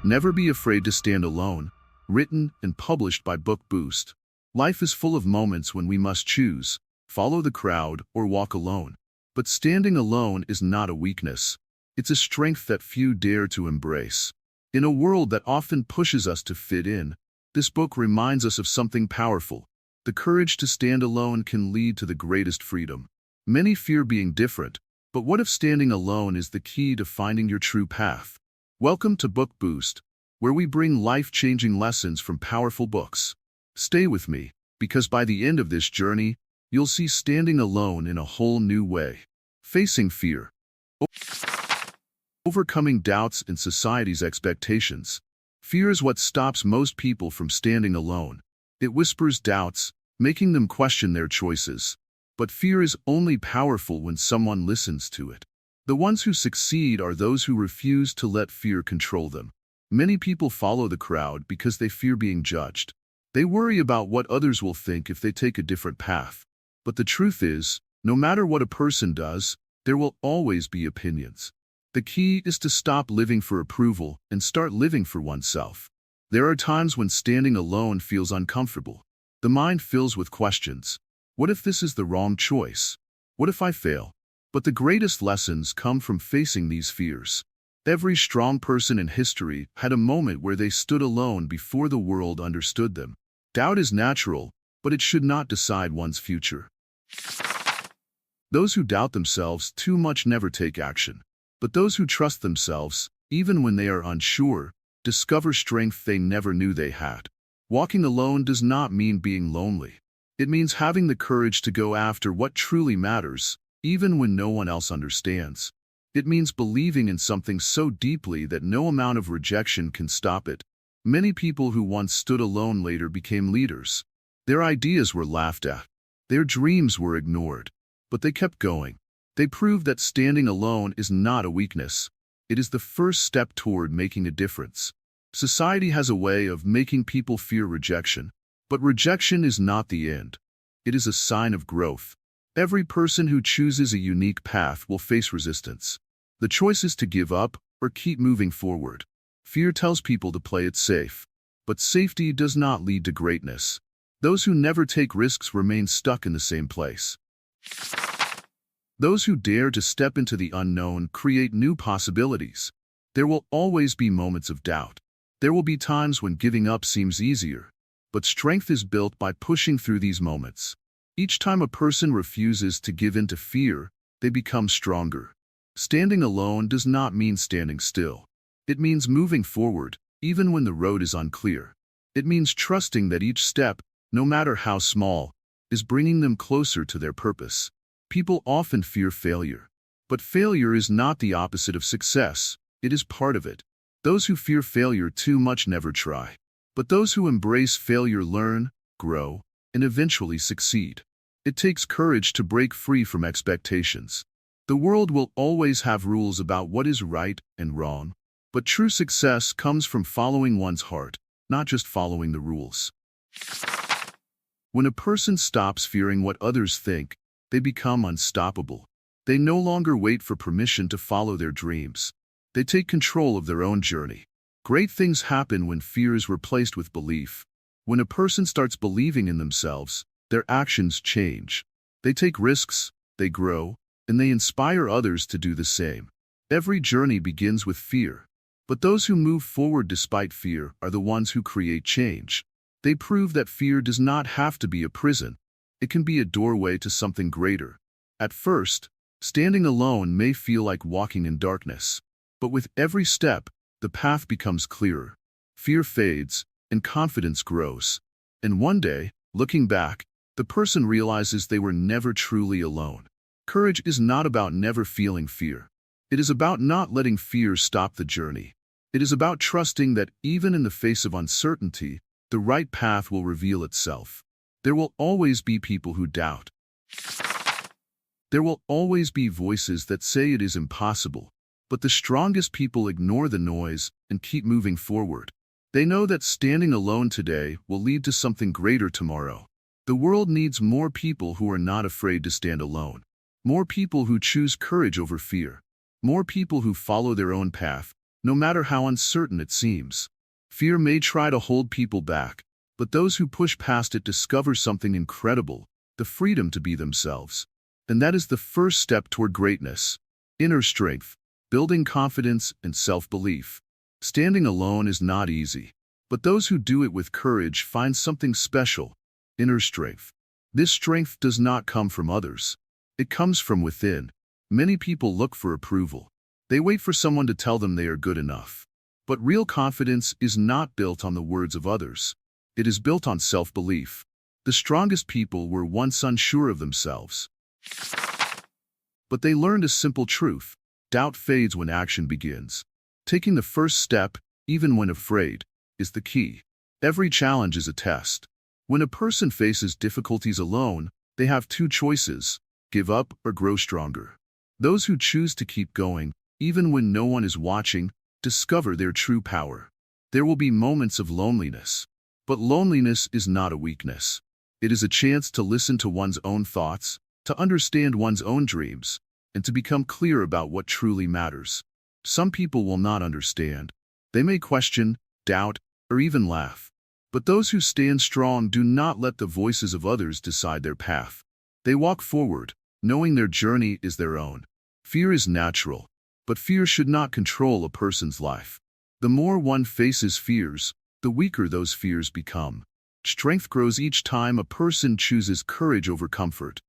Never Be Afraid to Stand Alone, written and published by Book Boost. Life is full of moments when we must choose, follow the crowd or walk alone. But standing alone is not a weakness. It's a strength that few dare to embrace. In a world that often pushes us to fit in, this book reminds us of something powerful. The courage to stand alone can lead to the greatest freedom. Many fear being different, but what if standing alone is the key to finding your true path? Welcome to Book Boost, where we bring life-changing lessons from powerful books. Stay with me, because by the end of this journey, you'll see standing alone in a whole new way. Facing fear. Overcoming doubts and society's expectations. Fear is what stops most people from standing alone. It whispers doubts, making them question their choices. But fear is only powerful when someone listens to it. The ones who succeed are those who refuse to let fear control them. Many people follow the crowd because they fear being judged. They worry about what others will think if they take a different path. But the truth is, no matter what a person does, there will always be opinions. The key is to stop living for approval and start living for oneself. There are times when standing alone feels uncomfortable. The mind fills with questions. What if this is the wrong choice? What if I fail? But the greatest lessons come from facing these fears. Every strong person in history had a moment where they stood alone before the world understood them. Doubt is natural, but it should not decide one's future. Those who doubt themselves too much never take action. But those who trust themselves, even when they are unsure, discover strength they never knew they had. Walking alone does not mean being lonely. It means having the courage to go after what truly matters, even when no one else understands. It means believing in something so deeply that no amount of rejection can stop it. Many people who once stood alone later became leaders. Their ideas were laughed at. Their dreams were ignored. But they kept going. They proved that standing alone is not a weakness. It is the first step toward making a difference. Society has a way of making people fear rejection. But rejection is not the end. It is a sign of growth. Every person who chooses a unique path will face resistance. The choice is to give up or keep moving forward. Fear tells people to play it safe. But safety does not lead to greatness. Those who never take risks remain stuck in the same place. Those who dare to step into the unknown create new possibilities. There will always be moments of doubt. There will be times when giving up seems easier. But strength is built by pushing through these moments. Each time a person refuses to give in to fear, they become stronger. Standing alone does not mean standing still. It means moving forward, even when the road is unclear. It means trusting that each step, no matter how small, is bringing them closer to their purpose. People often fear failure. But failure is not the opposite of success. It is part of it. Those who fear failure too much never try. But those who embrace failure learn, grow, and eventually succeed. It takes courage to break free from expectations. The world will always have rules about what is right and wrong. But true success comes from following one's heart, not just following the rules. When a person stops fearing what others think, they become unstoppable. They no longer wait for permission to follow their dreams. They take control of their own journey. Great things happen when fear is replaced with belief. When a person starts believing in themselves, their actions change. They take risks, they grow, and they inspire others to do the same. Every journey begins with fear. But those who move forward despite fear are the ones who create change. They prove that fear does not have to be a prison. It can be a doorway to something greater. At first, standing alone may feel like walking in darkness. But with every step, the path becomes clearer. Fear fades, and confidence grows. And one day, looking back, the person realizes they were never truly alone. Courage is not about never feeling fear. It is about not letting fear stop the journey. It is about trusting that even in the face of uncertainty, the right path will reveal itself. There will always be people who doubt. There will always be voices that say it is impossible. But the strongest people ignore the noise and keep moving forward. They know that standing alone today will lead to something greater tomorrow. The world needs more people who are not afraid to stand alone. More people who choose courage over fear. More people who follow their own path, no matter how uncertain it seems. Fear may try to hold people back, but those who push past it discover something incredible, the freedom to be themselves. And that is the first step toward greatness. Inner strength, building confidence and self-belief. Standing alone is not easy, but those who do it with courage find something special. Inner strength. This strength does not come from others. It comes from within. Many people look for approval. They wait for someone to tell them they are good enough. But real confidence is not built on the words of others. It is built on self-belief. The strongest people were once unsure of themselves. But they learned a simple truth. Doubt fades when action begins. Taking the first step, even when afraid, is the key. Every challenge is a test. When a person faces difficulties alone, they have two choices: give up or grow stronger. Those who choose to keep going, even when no one is watching, discover their true power. There will be moments of loneliness. But loneliness is not a weakness. It is a chance to listen to one's own thoughts, to understand one's own dreams, and to become clear about what truly matters. Some people will not understand. They may question, doubt, or even laugh. But those who stand strong do not let the voices of others decide their path. They walk forward, knowing their journey is their own. Fear is natural, but fear should not control a person's life. The more one faces fears, the weaker those fears become. Strength grows each time a person chooses courage over comfort.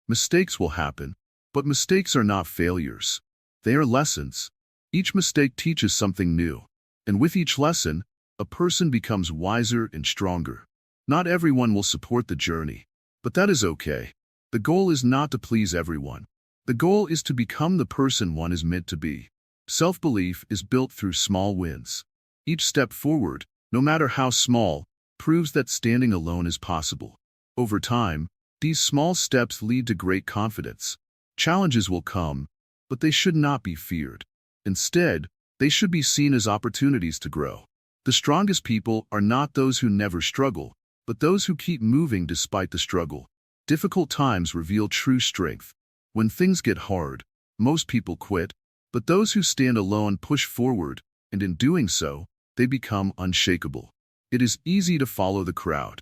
Mistakes will happen, but mistakes are not failures. They are lessons. Each mistake teaches something new, and with each lesson, a person becomes wiser and stronger. Not everyone will support the journey, but that is okay. The goal is not to please everyone. The goal is to become the person one is meant to be. Self-belief is built through small wins. Each step forward, no matter how small, proves that standing alone is possible. Over time, these small steps lead to great confidence. Challenges will come, but they should not be feared. Instead, they should be seen as opportunities to grow. The strongest people are not those who never struggle, but those who keep moving despite the struggle. Difficult times reveal true strength. When things get hard, most people quit, but those who stand alone push forward, and in doing so, they become unshakable. It is easy to follow the crowd.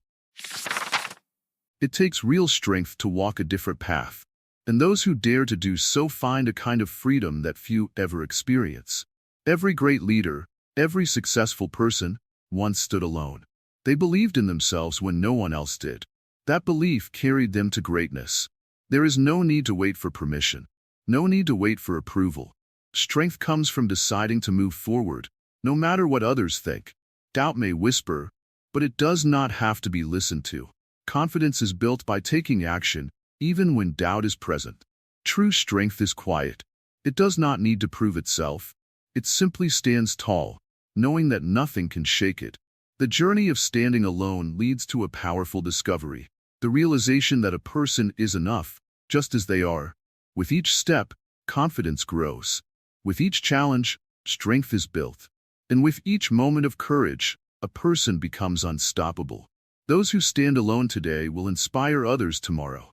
It takes real strength to walk a different path, and those who dare to do so find a kind of freedom that few ever experience. Every great leader, every successful person, once stood alone. They believed in themselves when no one else did. That belief carried them to greatness. There is no need to wait for permission. No need to wait for approval. Strength comes from deciding to move forward, no matter what others think. Doubt may whisper, but it does not have to be listened to. Confidence is built by taking action, even when doubt is present. True strength is quiet. It does not need to prove itself. It simply stands tall, knowing that nothing can shake it. The journey of standing alone leads to a powerful discovery, the realization that a person is enough, just as they are. With each step, confidence grows. With each challenge, strength is built. And with each moment of courage, a person becomes unstoppable. Those who stand alone today will inspire others tomorrow.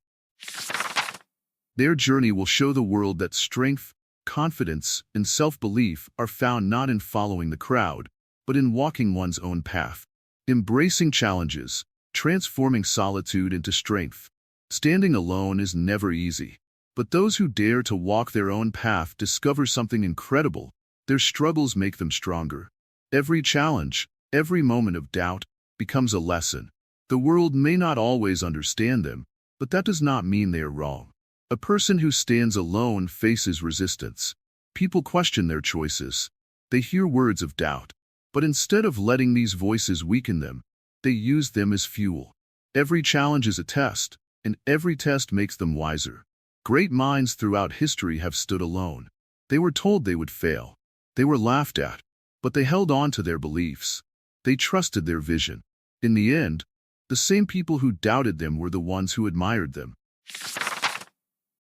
Their journey will show the world that strength, confidence, and self-belief are found not in following the crowd, but in walking one's own path. Embracing challenges, transforming solitude into strength. Standing alone is never easy, but those who dare to walk their own path discover something incredible. Their struggles make them stronger. Every challenge, every moment of doubt, becomes a lesson. The world may not always understand them, but that does not mean they are wrong. A person who stands alone faces resistance. People question their choices. They hear words of doubt. But instead of letting these voices weaken them, they use them as fuel. Every challenge is a test, and every test makes them wiser. Great minds throughout history have stood alone. They were told they would fail. They were laughed at, but they held on to their beliefs. They trusted their vision. In the end, the same people who doubted them were the ones who admired them.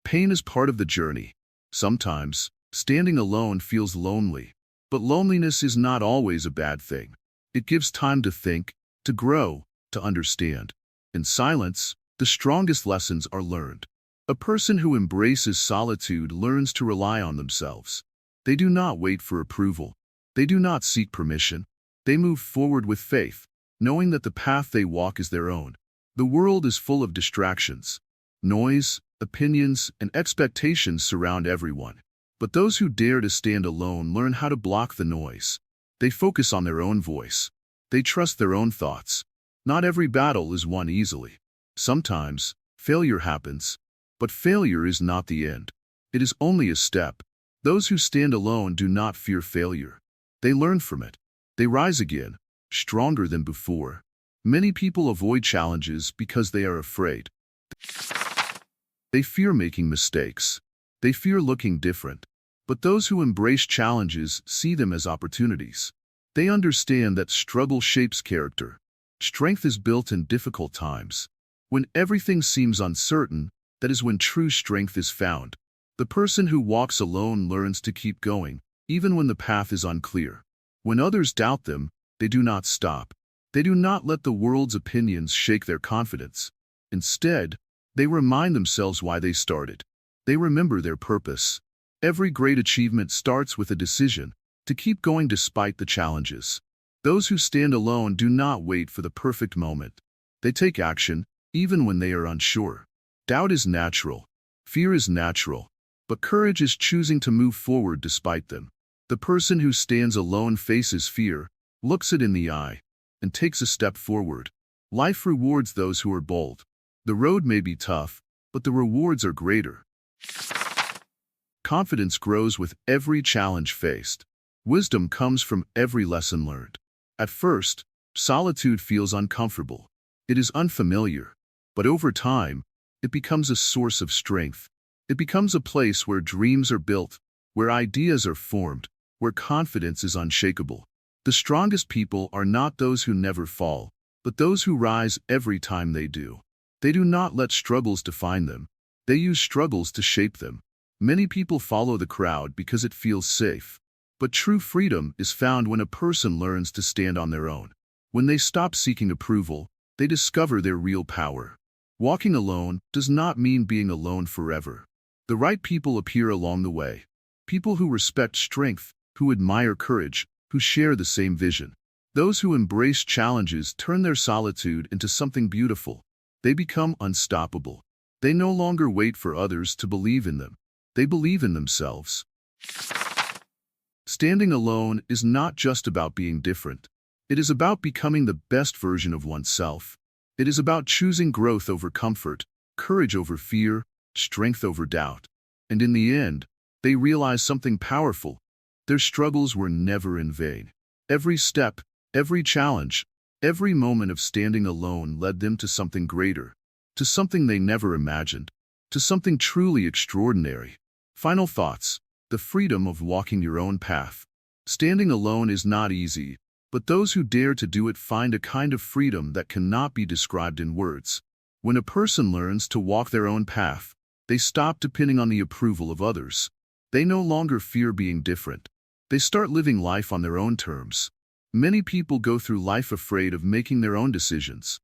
Pain is part of the journey. Sometimes, standing alone feels lonely. But loneliness is not always a bad thing. It gives time to think, to grow, to understand. In silence, the strongest lessons are learned. A person who embraces solitude learns to rely on themselves. They do not wait for approval. They do not seek permission. They move forward with faith, knowing that the path they walk is their own. The world is full of distractions. Noise, opinions, and expectations surround everyone. But those who dare to stand alone learn how to block the noise. They focus on their own voice. They trust their own thoughts. Not every battle is won easily. Sometimes, failure happens. But failure is not the end. It is only a step. Those who stand alone do not fear failure. They learn from it. They rise again, stronger than before. Many people avoid challenges because they are afraid. They fear making mistakes. They fear looking different. But those who embrace challenges see them as opportunities. They understand that struggle shapes character. Strength is built in difficult times. When everything seems uncertain, that is when true strength is found. The person who walks alone learns to keep going, even when the path is unclear. When others doubt them, they do not stop. They do not let the world's opinions shake their confidence. Instead, they remind themselves why they started. They remember their purpose. Every great achievement starts with a decision to keep going despite the challenges. Those who stand alone do not wait for the perfect moment. They take action, even when they are unsure. Doubt is natural. Fear is natural. But courage is choosing to move forward despite them. The person who stands alone faces fear, looks it in the eye, and takes a step forward. Life rewards those who are bold. The road may be tough, but the rewards are greater. Confidence grows with every challenge faced. Wisdom comes from every lesson learned. At first, solitude feels uncomfortable. It is unfamiliar. But over time, it becomes a source of strength. It becomes a place where dreams are built, where ideas are formed, where confidence is unshakable. The strongest people are not those who never fall, but those who rise every time they do. They do not let struggles define them. They use struggles to shape them. Many people follow the crowd because it feels safe. But true freedom is found when a person learns to stand on their own. When they stop seeking approval, they discover their real power. Walking alone does not mean being alone forever. The right people appear along the way. People who respect strength, who admire courage, who share the same vision. Those who embrace challenges turn their solitude into something beautiful. They become unstoppable. They no longer wait for others to believe in them. They believe in themselves. Standing alone is not just about being different. It is about becoming the best version of oneself. It is about choosing growth over comfort, courage over fear, strength over doubt. And in the end, they realize something powerful. Their struggles were never in vain. Every step, every challenge, every moment of standing alone led them to something greater, to something they never imagined, to something truly extraordinary. Final thoughts. The freedom of walking your own path. Standing alone is not easy, but those who dare to do it find a kind of freedom that cannot be described in words. When a person learns to walk their own path, they stop depending on the approval of others. They no longer fear being different. They start living life on their own terms. Many people go through life afraid of making their own decisions.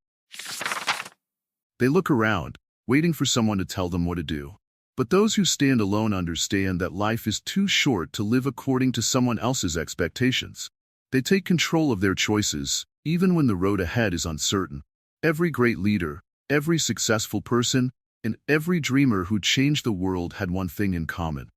They look around, waiting for someone to tell them what to do. But those who stand alone understand that life is too short to live according to someone else's expectations. They take control of their choices, even when the road ahead is uncertain. Every great leader, every successful person, and every dreamer who changed the world had one thing in common.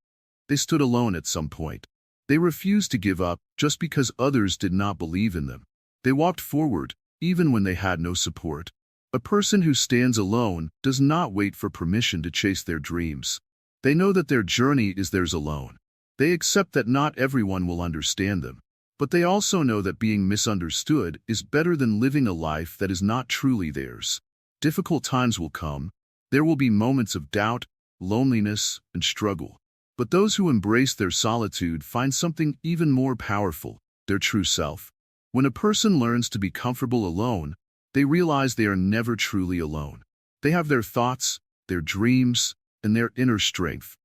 They stood alone at some point. They refused to give up just because others did not believe in them. They walked forward, even when they had no support. A person who stands alone does not wait for permission to chase their dreams. They know that their journey is theirs alone. They accept that not everyone will understand them. But they also know that being misunderstood is better than living a life that is not truly theirs. Difficult times will come. There will be moments of doubt, loneliness, and struggle. But those who embrace their solitude find something even more powerful, their true self. When a person learns to be comfortable alone, they realize they are never truly alone. They have their thoughts, their dreams, and their inner strength.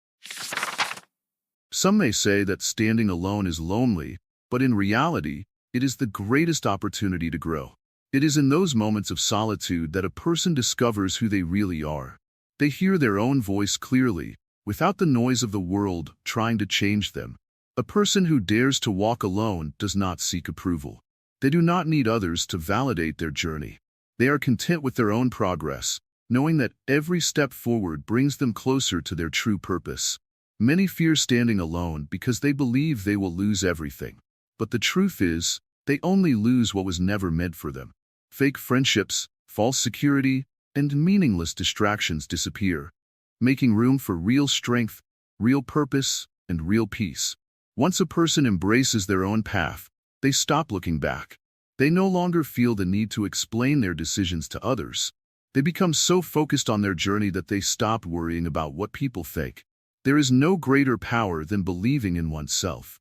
Some may say that standing alone is lonely, but in reality, it is the greatest opportunity to grow. It is in those moments of solitude that a person discovers who they really are. They hear their own voice clearly, without the noise of the world trying to change them. A person who dares to walk alone does not seek approval. They do not need others to validate their journey. They are content with their own progress, knowing that every step forward brings them closer to their true purpose. Many fear standing alone because they believe they will lose everything. But the truth is, they only lose what was never meant for them. Fake friendships, false security, and meaningless distractions disappear, making room for real strength, real purpose, and real peace. Once a person embraces their own path, they stop looking back. They no longer feel the need to explain their decisions to others. They become so focused on their journey that they stop worrying about what people think. There is no greater power than believing in oneself.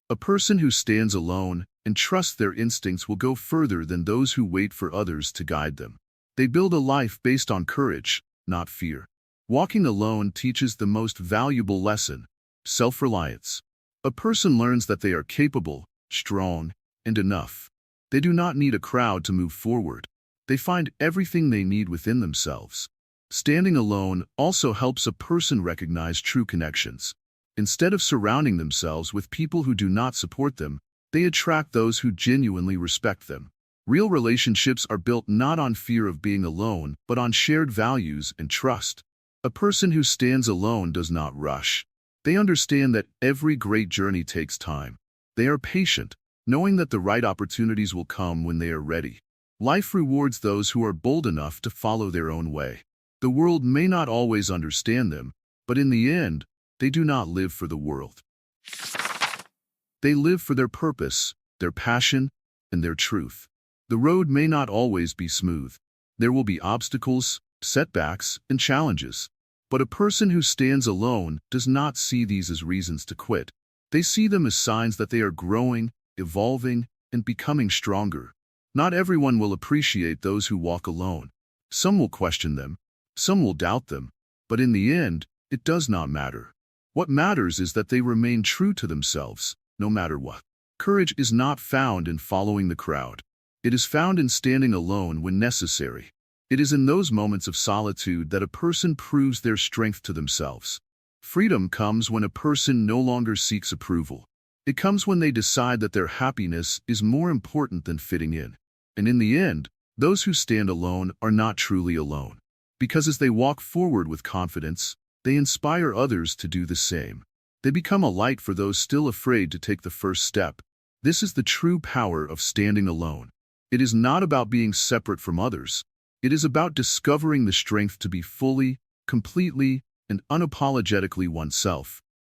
A person who stands alone and trusts their instincts will go further than those who wait for others to guide them. They build a life based on courage, not fear. Walking alone teaches the most valuable lesson: self-reliance. A person learns that they are capable, strong, and enough. They do not need a crowd to move forward. They find everything they need within themselves. Standing alone also helps a person recognize true connections. Instead of surrounding themselves with people who do not support them, they attract those who genuinely respect them. Real relationships are built not on fear of being alone, but on shared values and trust. A person who stands alone does not rush. They understand that every great journey takes time. They are patient, knowing that the right opportunities will come when they are ready. Life rewards those who are bold enough to follow their own way. The world may not always understand them, but in the end, they do not live for the world. They live for their purpose, their passion, and their truth. The road may not always be smooth. There will be obstacles, setbacks, and challenges. But a person who stands alone does not see these as reasons to quit. They see them as signs that they are growing, evolving, and becoming stronger. Not everyone will appreciate those who walk alone. Some will question them, some will doubt them, but in the end, it does not matter. What matters is that they remain true to themselves, no matter what. Courage is not found in following the crowd. It is found in standing alone when necessary. It is in those moments of solitude that a person proves their strength to themselves. Freedom comes when a person no longer seeks approval. It comes when they decide that their happiness is more important than fitting in. And in the end, those who stand alone are not truly alone. Because as they walk forward with confidence, they inspire others to do the same. They become a light for those still afraid to take the first step. This is the true power of standing alone. It is not about being separate from others. It is about discovering the strength to be fully, completely, and unapologetically oneself.